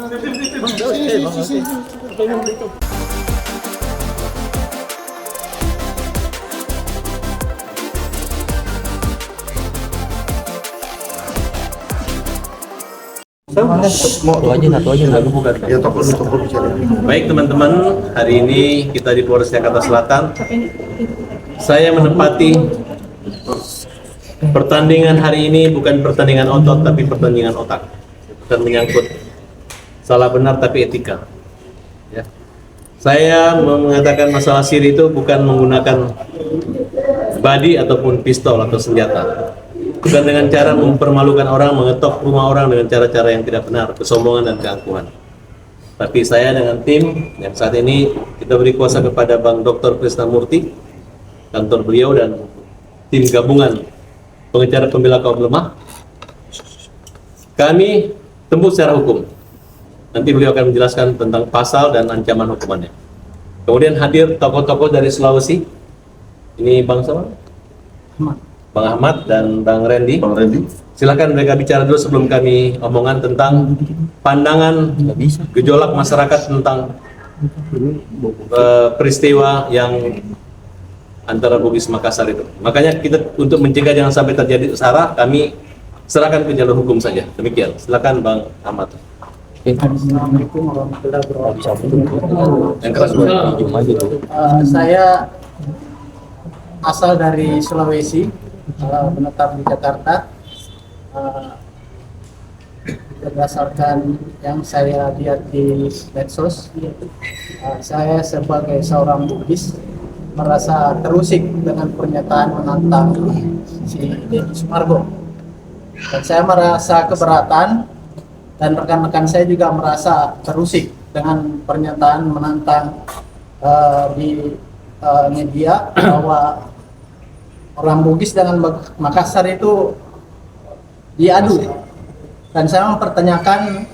Baik teman-teman, hari ini kita di Polres Jakarta Selatan. Saya menempati pertandingan hari ini bukan pertandingan otot tapi pertandingan otak. Dan menyangkut salah benar tapi etika. Ya. Saya mengatakan masalah siri itu bukan menggunakan badi ataupun pistol atau senjata. Bukan dengan cara mempermalukan orang, mengetok rumah orang dengan cara-cara yang tidak benar, kesombongan dan keangkuhan. Tapi saya dengan tim yang saat ini kita beri kuasa kepada Bang Dr. Krisnamurti, kantor beliau dan tim gabungan pengejar pembela kaum lemah. Kami tempuh secara hukum. Nanti beliau akan menjelaskan tentang pasal dan ancaman hukumannya. Kemudian hadir tokoh-tokoh dari Sulawesi. Ini Bang siapa? Bang Ahmad dan Bang Randy. Silakan mereka bicara dulu sebelum kami omongan tentang pandangan gejolak masyarakat tentang peristiwa yang antara Bugis Makassar itu. Makanya kita untuk mencegah jangan sampai terjadi sara, kami serahkan ke jalur hukum saja. Demikian. Silakan Bang Ahmad. Assalamualaikum warahmatullahi wabarakatuh. Yang keras Saya asal dari Sulawesi, menetap di Jakarta. Berdasarkan yang saya lihat di medsos, saya sebagai seorang Bugis merasa terusik dengan pernyataan menantang si Deddy Sumargo. Dan saya merasa keberatan, dan rekan-rekan saya juga merasa terusik dengan pernyataan menantang di media bahwa orang Bugis dengan Makassar itu diadu. Dan saya mempertanyakan,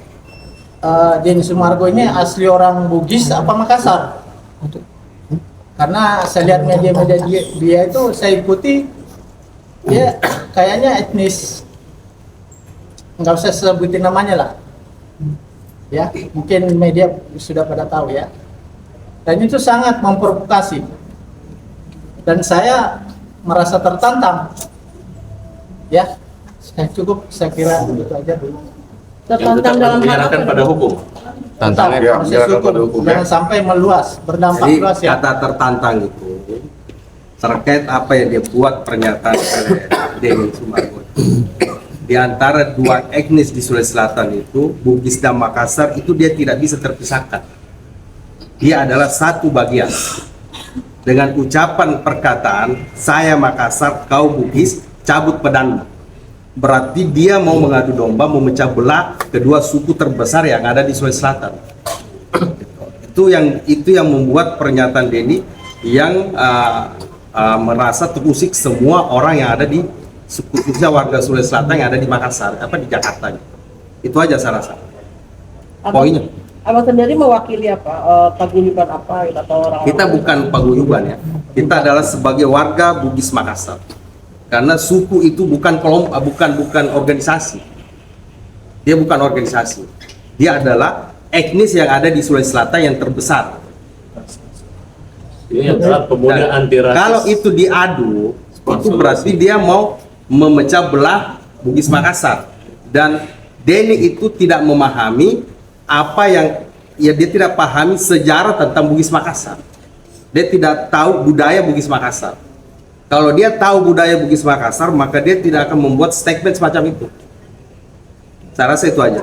Deddy Sumargo ini asli orang Bugis apa Makassar? Karena saya lihat media-media dia itu, saya ikuti, dia kayaknya etnis, nggak usah sebutin namanya lah, ya mungkin media sudah pada tahu ya. Dan itu sangat memprovokasi, dan saya merasa tertantang. Ya, saya kira itu aja dulu. Tertantang dalam hal pada hukum. Tantang ya, pada hukum. Jangan sampai meluas, berdampak jadi, luas ya. kata tertantang itu terkait apa yang dia buat pernyataan oleh Deddy Sumargo. Di antara dua etnis di Sulawesi Selatan itu, Bugis dan Makassar itu dia tidak bisa terpisahkan. Dia adalah satu bagian. Dengan ucapan perkataan, saya Makassar, kau Bugis, cabut pedangmu. Berarti dia mau mengadu domba, memecah belah kedua suku terbesar yang ada di Sulawesi Selatan. Itu yang membuat pernyataan Deddy yang merasa terusik semua orang yang ada di khususnya warga Sulawesi Selatan yang ada di Makassar, di Jakarta. Itu aja saya rasa. Poinnya. Abang sendiri mewakili apa? Paguyuban apa atau orang? Kita bukan paguyuban ya. Kita adalah sebagai warga Bugis Makassar. Karena suku itu bukan kelompok, bukan organisasi. Dia bukan organisasi. Dia adalah etnis yang ada di Sulawesi Selatan yang terbesar. Ini adalah pemuda anti rasis. Kalau itu diadu, itu berarti dia mau memecah belah Bugis Makassar. Dan Deddy itu tidak memahami apa yang dia tidak pahami sejarah tentang Bugis Makassar. Dia tidak tahu budaya Bugis Makassar. Kalau dia tahu budaya Bugis Makassar, maka dia tidak akan membuat statement semacam itu. Saya rasa itu aja.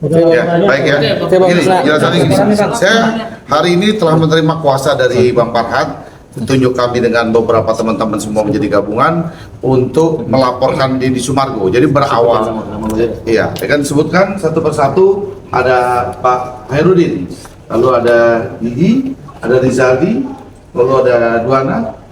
Ya, baik ya. Ini jelasannya gini. Saya hari ini telah menerima kuasa dari Bang Farhad, tunjuk kami dengan beberapa teman-teman semua menjadi gabungan untuk melaporkan Deddy Sumargo. Jadi berawal, iya, kan disebutkan satu persatu, ada Pak Hairudin, lalu ada Gigi, ada Rizaldi, lalu ada Duana,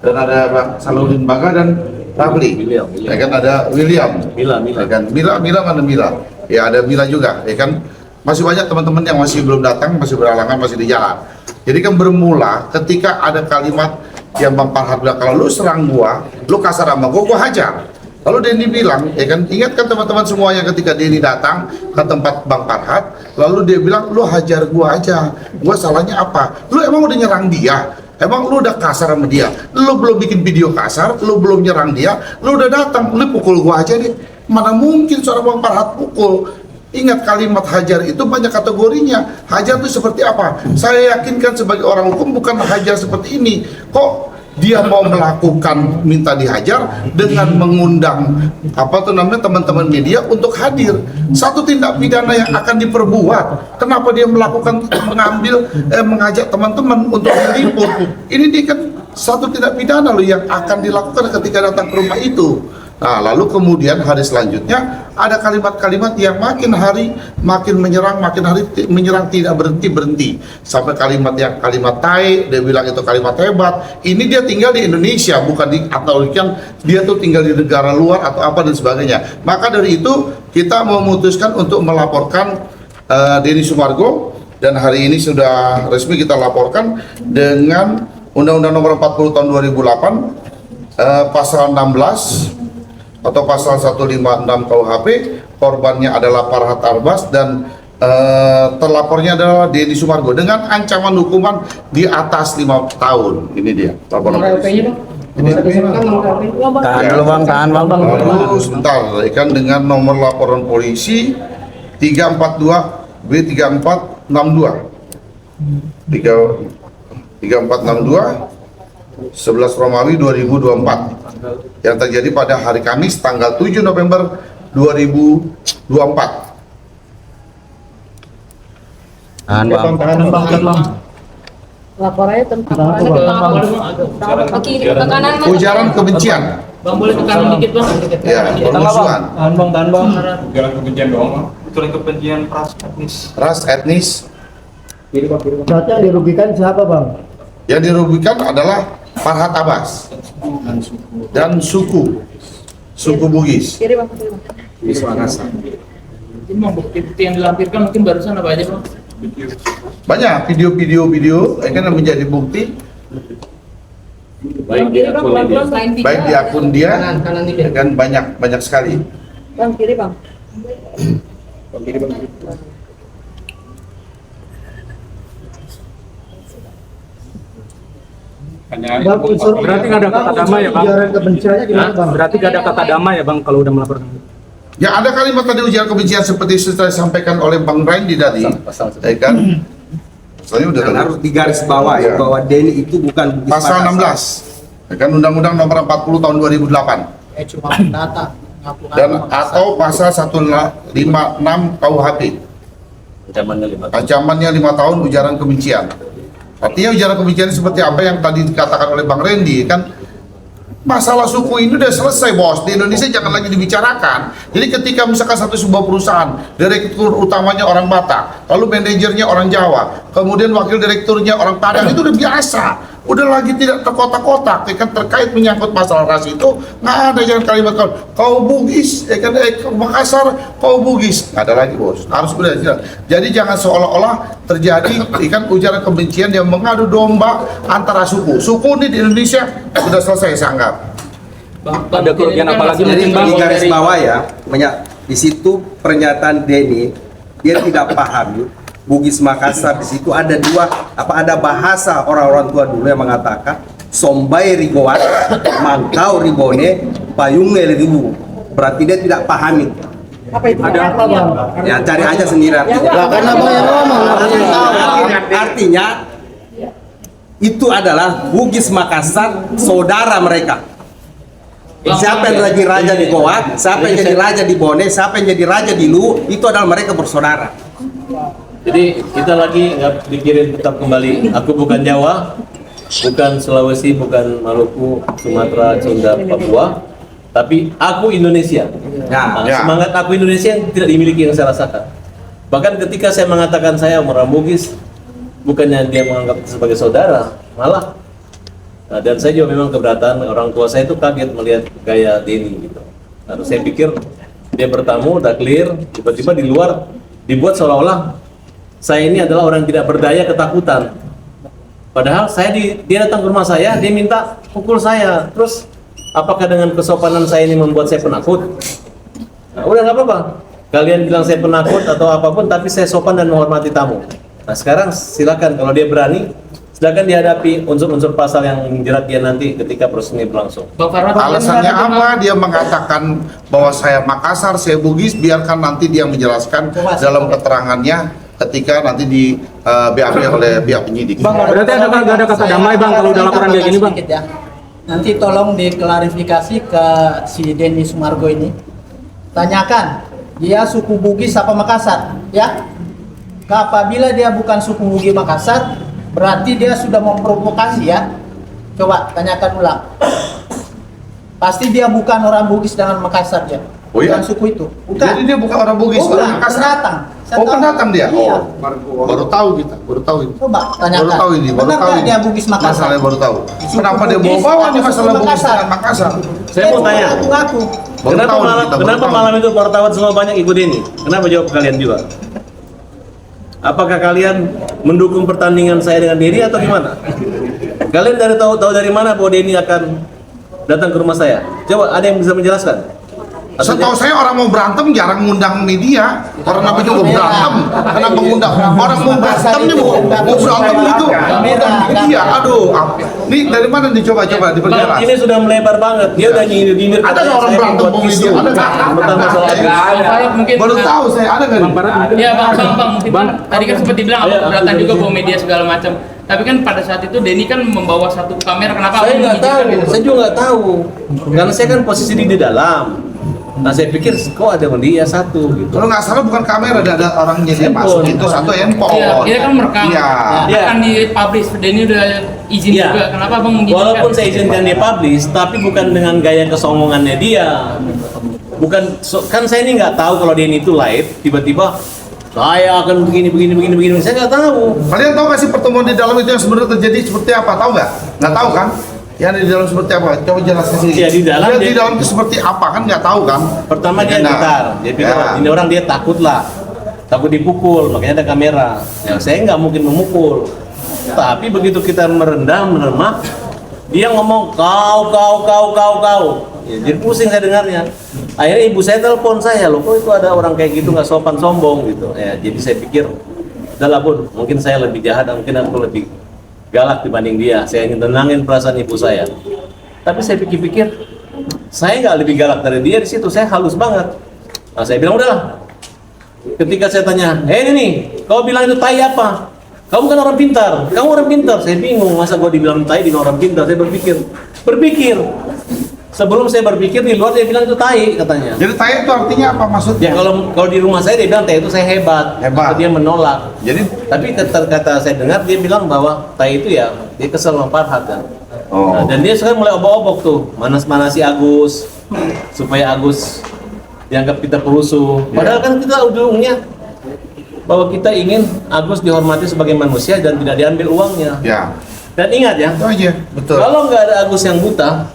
dan ada Bang Salahuddin Baga dan Rafli. Ya kan ada William. Mila. Ya kan Mila mana Mila? Ya ada Mila juga. Ya kan masih banyak teman-teman yang masih belum datang, masih berhalangan, masih di jalan. Jadi kan bermula ketika ada kalimat yang Bang Farhad bilang, kalau lu serang gua, lu kasar sama gua hajar. Lalu Denny bilang, ya kan, ingatkan teman-teman semuanya ketika Denny datang ke tempat Bang Farhat, lalu dia bilang, lu hajar gua aja, gua salahnya apa? Lu emang udah nyerang dia? Emang lu udah kasar sama dia? Lu belum bikin video kasar, lu belum nyerang dia, lu udah datang, lu pukul gua aja deh. Mana mungkin seorang Bang Farhat pukul? Ingat kalimat hajar itu banyak kategorinya. Hajar itu seperti apa? Saya yakinkan sebagai orang hukum bukan hajar seperti ini. Kok dia mau melakukan minta dihajar dengan mengundang teman-teman media untuk hadir? Satu tindak pidana yang akan diperbuat. Kenapa dia melakukan mengajak teman-teman untuk meliput? Ini dia kan satu tindak pidana loh yang akan dilakukan ketika datang ke rumah itu. Nah, lalu kemudian hari selanjutnya ada kalimat-kalimat yang makin hari makin menyerang, makin hari menyerang tidak berhenti sampai kalimat tai, dia bilang itu kalimat hebat. Ini dia tinggal di Indonesia, bukan di atau kan dia tuh tinggal di negara luar atau apa dan sebagainya. Maka dari itu kita memutuskan untuk melaporkan Denny Sumargo, dan hari ini sudah resmi kita laporkan dengan Undang-Undang Nomor 40 Tahun 2008 pasal 16 atau pasal 156 KUHP. Korbannya adalah Farhat Arbas dan terlapornya adalah Denny Sumargo dengan ancaman hukuman di atas 5 tahun. Ini dia laporan polisi. Tahan dulu bang, tahan bang. Lalu sebentar, ikan dengan nomor laporan polisi 342 B3462 11 Romawi 2024 yang terjadi pada hari Kamis tanggal 7 November 2024. Tahan bang. Laporannya tentang Ujaran kebencian, Bang, boleh ke kanan dikit bang? ya, permusuhan, Tahan bang. Ujaran kebencian doang, ujaran kebencian ras etnis. Berarti yang dirugikan siapa bang? Yang dirugikan adalah Farhat Abbas dan suku Bugis. kiri bang, kiri bang. Bugis Makassar. Ini bang, bukti-bukti yang dilampirkan mungkin barusan apa aja bang? Banyak video yang menjadi bukti, Baik di akun media. baik di akun dia Kanan dikit. kan banyak sekali. Bang, kiri bang. Bang, unsur Berarti nggak ada kata damai ya bang? ujaran kebenciannya gimana bang? Berarti nggak ada kata damai ya bang kalau udah melaporkan? Ya, ada kalimat tadi ujaran kebencian seperti sudah disampaikan oleh Bang Randy tadi, ya kan? Saya udah Dan harus digaris bawah ya, bahwa Denny itu bukan Bugis pasal Makassar. 16, ya kan, Undang-Undang Nomor 40 Tahun 2008 Cuma data. dan atau pasal 156 KUHP, Ancamannya 5 tahun. ancamannya 5 tahun ujaran kebencian. Artinya ujaran kebencian seperti apa yang tadi dikatakan oleh Bang Randy kan, masalah suku ini udah selesai bos, di Indonesia jangan lagi dibicarakan. Jadi ketika misalkan sebuah perusahaan, direktur utamanya orang Batak, lalu manajernya orang Jawa, kemudian wakil direkturnya orang Padang, itu udah biasa, udah lagi tidak terkotak-kotak, ya kan, terkait menyangkut masalah ras itu nggak ada jangan kalimat kau Bugis, ya kan, Makassar kau Bugis, nggak ada lagi bos, harus udah jelas. Jadi jangan seolah-olah terjadi ikan ujaran kebencian yang mengadu domba antara suku ini di Indonesia sudah selesai saya anggap. Ada kerugian apa lagi Jadi mungkin bang? di garis bawah ya, di situ pernyataan Denny dia tidak pahami Bugis Makassar. Di situ ada ada bahasa orang-orang tua dulu yang mengatakan Sombai Rigoan, Mangkau Ribone, Payunge Ribu. Berarti dia tidak pahami. Apa itu? Ada apa, Artinya? Bang? Ya cari aja sendiri artinya. Lah kan abang yang ngomong, abang yang tahu. Artinya itu adalah Bugis Makassar saudara mereka. Siapa yang jadi raja di Goa, siapa yang jadi raja di Bone, siapa yang jadi raja di Lu, itu adalah mereka bersaudara. Jadi kita lagi nggak dikirim tetap kembali. Aku bukan Jawa, bukan Sulawesi, bukan Maluku, Sumatera, Sunda, Papua, tapi aku Indonesia. Nah, Ya. semangat aku Indonesia yang tidak dimiliki yang saya rasakan. Bahkan ketika saya mengatakan saya orang Bugis, bukannya dia menganggap itu sebagai saudara, malah. Nah, dan saya juga memang keberatan, orang tua saya itu kaget melihat gaya Denny gitu. Lalu saya pikir dia bertamu, udah clear, tiba-tiba di luar dibuat seolah-olah saya ini adalah orang yang tidak berdaya, ketakutan. Padahal dia datang ke rumah saya, dia minta pukul saya, terus Apakah dengan kesopanan saya ini membuat saya penakut? Nah, udah nggak apa-apa. Kalian bilang saya penakut atau apapun, tapi saya sopan dan menghormati tamu. Nah sekarang silakan kalau dia berani, silakan dihadapi unsur-unsur pasal yang menjerat dia nanti ketika proses ini berlangsung. Bang Farhat, Alasannya apa? Dia mengatakan bahwa saya Makassar, saya Bugis. Biarkan nanti dia menjelaskan dalam keterangannya ketika nanti di BAP oleh pihak penyidik. Bang, berarti nggak ada kata damai bang kalau udah laporan kayak gini bang? Sedikit ya. Nanti tolong diklarifikasi ke si Denny Sumargo ini. Tanyakan, dia suku Bugis apa Makassar, ya? Apabila dia bukan suku Bugis Makassar, berarti dia sudah memprovokasi ya. Coba tanyakan ulang. Pasti dia bukan orang Bugis dengan Makassar ya. Oh iya? Bukan suku itu. Bukan. Jadi dia bukan orang Bugis, Bukan, orang Makassar. pendatang. Oh pendatang dia? Iya. Oh, baru tahu kita, baru tahu ini. Coba tanyakan. Baru tahu ini, baru Benar tahu nggak ini. dia Bugis Makassar? Masalahnya baru tahu. Suku Kenapa dia Bugis bawa atau nih masalah suku Bugis Makassar? dengan Makassar? Saya mau tanya, Ngaku. Baru kenapa tahu malam, kita, baru kenapa tahu. malam itu wartawan semua banyak ikut ini? Kenapa jawab kalian juga? Apakah kalian mendukung pertandingan saya dengan Denny atau gimana? Kalian tahu dari mana bahwa Denny akan datang ke rumah saya? Coba ada yang bisa menjelaskan? Atau Setahu saya orang mau berantem jarang ngundang media. Orang apa juga berantem. Kenapa ngundang? Orang mau berantem nih mau berantem gitu. Ngundang media. Aduh, ini dari mana dicoba-coba Bang, diperjelas? ini sudah melebar banget. Dia udah nyindir-nyindir. Ada nggak orang berantem mau media? Ada nggak? Tentang masalah ini. Bang Farhat mungkin Baru tahu saya ada nggak? nih? Iya bang, mungkin kan tadi kan sempat dibilang Ayo, keberatan aku juga dulu. bawa media segala macam. Tapi kan pada saat itu Denny kan membawa satu kamera. Kenapa? Saya abang nggak tahu, mengizinkan gitu? saya juga nggak tahu. Karena saya kan posisi di dalam. Nah saya pikir kok ada dia satu gitu. Kalau nggak salah bukan kamera, ada orangnya dia Handphone. masuk itu satu handphone. Iya, dia kan merekam. Iya. Iya. Akan dipublish. Denny udah izin Iya. juga. Kenapa abang mengizinkan? Walaupun saya izinkan dia publish, tapi bukan dengan gaya kesombongannya dia. Bukan, kan saya ini nggak tahu kalau dia ini itu live, tiba-tiba saya akan begini. Saya nggak tahu. Kalian tahu nggak sih pertemuan di dalam itu yang sebenarnya terjadi seperti apa? Tahu nggak? Nggak tahu kan? Yang di dalam seperti apa? Coba jelaskan sih. Ya, di dalam Dia dia- di dalam itu seperti apa kan? Nggak tahu kan? Pertama dia Nah, gitar, dia pikir ya. ini orang dia takut lah, takut dipukul, makanya ada kamera. Ya saya nggak mungkin memukul. Tapi begitu kita merendah, meremak, dia ngomong kau. Ya, jadi pusing saya dengarnya. Akhirnya ibu saya telepon saya, loh kok itu ada orang kayak gitu nggak sopan sombong gitu. Ya, jadi saya pikir, udahlah Bun, mungkin saya lebih jahat, mungkin aku lebih galak dibanding dia. Saya ingin tenangin perasaan ibu saya. Tapi saya pikir-pikir, saya nggak lebih galak dari dia di situ. Saya halus banget. Nah, saya bilang udahlah. Ketika saya tanya, ini kau bilang itu tai apa? Kamu kan orang pintar. Kamu orang pintar. Saya bingung. Masa gua dibilang tai di orang pintar? Saya berpikir. Sebelum saya berpikir di luar dia bilang itu tai katanya. Jadi tai itu artinya apa maksudnya? Ya kalau di rumah saya dia bilang tai itu saya hebat. Hebat. Atau dia menolak. Jadi Tapi kata saya dengar dia bilang bahwa tai itu ya dia kesel sama Farhat kan. Oh. Nah, dan dia sekarang mulai obok-obok tuh, manas-manasi Agus supaya Agus dianggap kita perusuh. Padahal kan kita ujungnya bahwa kita ingin Agus dihormati sebagai manusia dan tidak diambil uangnya. ya, Dan ingat ya, itu aja. Betul. kalau nggak ada Agus yang buta,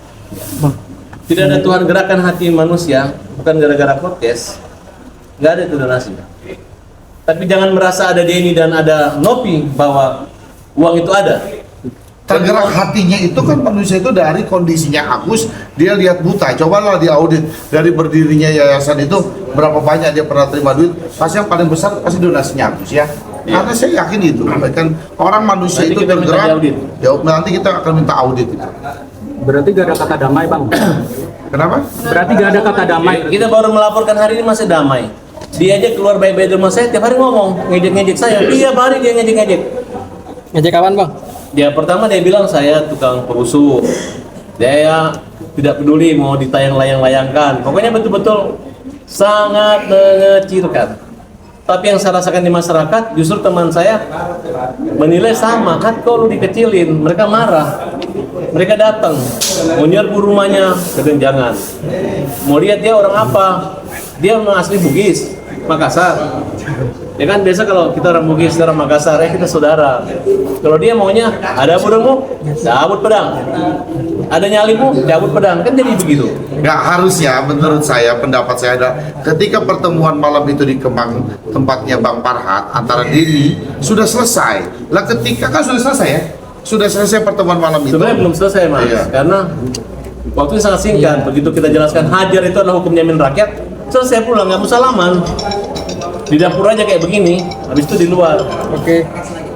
tidak ada Tuhan gerakan hati manusia, bukan gara-gara podcast, nggak ada itu donasi. Tapi jangan merasa ada Denny dan ada Nopi bahwa uang itu ada. Tergerak hatinya itu kan manusia itu dari kondisinya Agus, dia lihat buta. Cobalah dia audit dari berdirinya yayasan itu berapa banyak dia pernah terima duit. Pasti yang paling besar pasti donasinya Agus ya. Karena saya yakin itu kan orang manusia Nanti itu kita minta tergerak. diaudit. Jawab nanti kita akan minta audit itu. Berarti gak ada kata damai bang? Kenapa? Berarti gak ada kata damai? Kita baru melaporkan hari ini masih damai. Dia aja keluar baik-baik dari rumah saya, tiap hari ngomong, ngejek-ngejek saya. Tiap hari dia ngejek-ngejek. Ngejek kapan bang? Dia pertama dia bilang saya tukang perusuh. Dia tidak peduli mau ditayang-layang-layangkan. Pokoknya betul-betul sangat mengecilkan. Tapi yang saya rasakan di masyarakat, justru teman saya menilai sama. Kan kok lu dikecilin, mereka marah. Mereka datang, mau nyerbu rumahnya, kegenjangan. Mau lihat dia orang apa? Dia orang asli Bugis, Makassar. Ya kan biasa kalau kita orang Bugis, orang Makassar, kita saudara. Kalau dia maunya ada budengmu, cabut pedang. Ada nyalimu, cabut pedang. Kan jadi begitu. Nggak harusnya, menurut saya, pendapat saya adalah ketika pertemuan malam itu di Kemang, tempatnya Bang Farhat, antara Denny, sudah selesai. Lah ketika kan sudah selesai ya? Sudah selesai pertemuan malam itu. Sebenarnya belum selesai mas, Iya. karena Waktunya sangat singkat. Begitu kita jelaskan hajar itu adalah hukum nyamin rakyat, selesai pulang, nggak usah salaman. Di dapur aja kayak begini, habis itu di luar. Oke.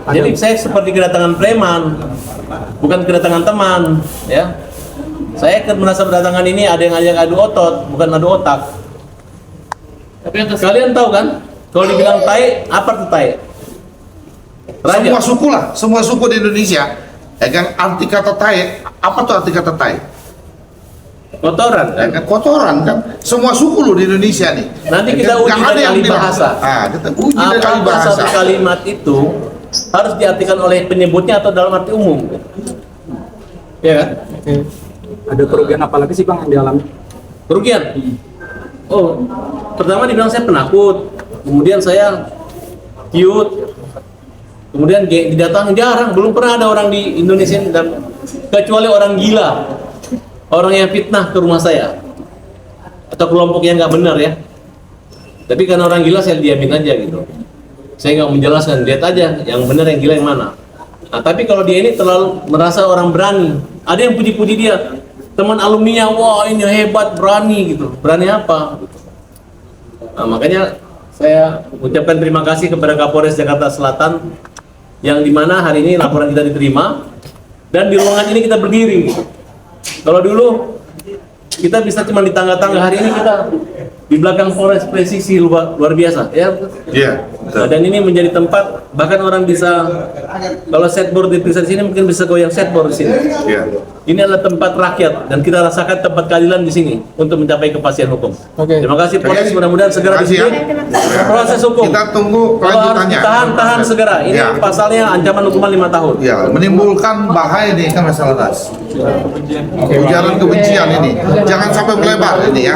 Jadi saya seperti kedatangan preman, bukan kedatangan teman, ya. Saya merasa kedatangan ini ada yang ajak adu otot, bukan adu otak. Tapi atas Kalian tahu kan, kalau dibilang tai, apa itu tai? Raja. Semua suku lah, semua suku di Indonesia. Ya kan, arti kata tai, apa tuh arti kata tai? Kotoran. Ya kan, kotoran kan. Semua suku loh di Indonesia nih. Nanti Ya kita kan, uji nggak ada dari yang ahli bilang. bahasa. Kita uji dari ahli Apakah bahasa. satu kalimat itu harus diartikan oleh penyebutnya atau dalam arti umum? Ya kan? Ada kerugian apa lagi sih Bang yang dialami? Kerugian? Oh, pertama dibilang saya penakut, kemudian saya cute, kemudian didatangin jarang, belum pernah ada orang di Indonesia kecuali orang gila, orang yang fitnah ke rumah saya, atau kelompok yang nggak benar ya. Tapi karena orang gila saya diamin aja gitu, saya nggak menjelaskan, lihat aja yang benar yang gila yang mana. Nah, tapi kalau dia ini terlalu merasa orang berani, ada yang puji-puji dia. Teman alumninya, wah ini hebat, berani gitu. Berani apa? Nah, makanya saya ucapkan terima kasih kepada Kapolres Jakarta Selatan yang dimana hari ini laporan kita diterima dan di ruangan ini kita berdiri. Kalau dulu kita bisa cuma di tangga-tangga, hari ini kita di belakang Polres presisi luar biasa ya. Iya. Nah, dan ini menjadi tempat bahkan orang bisa kalau setboard diperiksa di sini mungkin bisa goyang setboard di sini. Iya. Ini adalah tempat rakyat dan kita rasakan tempat keadilan di sini untuk mencapai kepastian hukum. Oke. Terima kasih Polres, mudah-mudahan segera Terima kasih, disiplin proses hukum. Kita tunggu Kalau harus kelanjutannya. ditahan segera. Ini Ya. pasalnya ancaman hukuman 5 tahun. Ya, menimbulkan bahaya ini kan masalah ras. Ujaran kebencian ini. Jangan sampai melebar ini ya.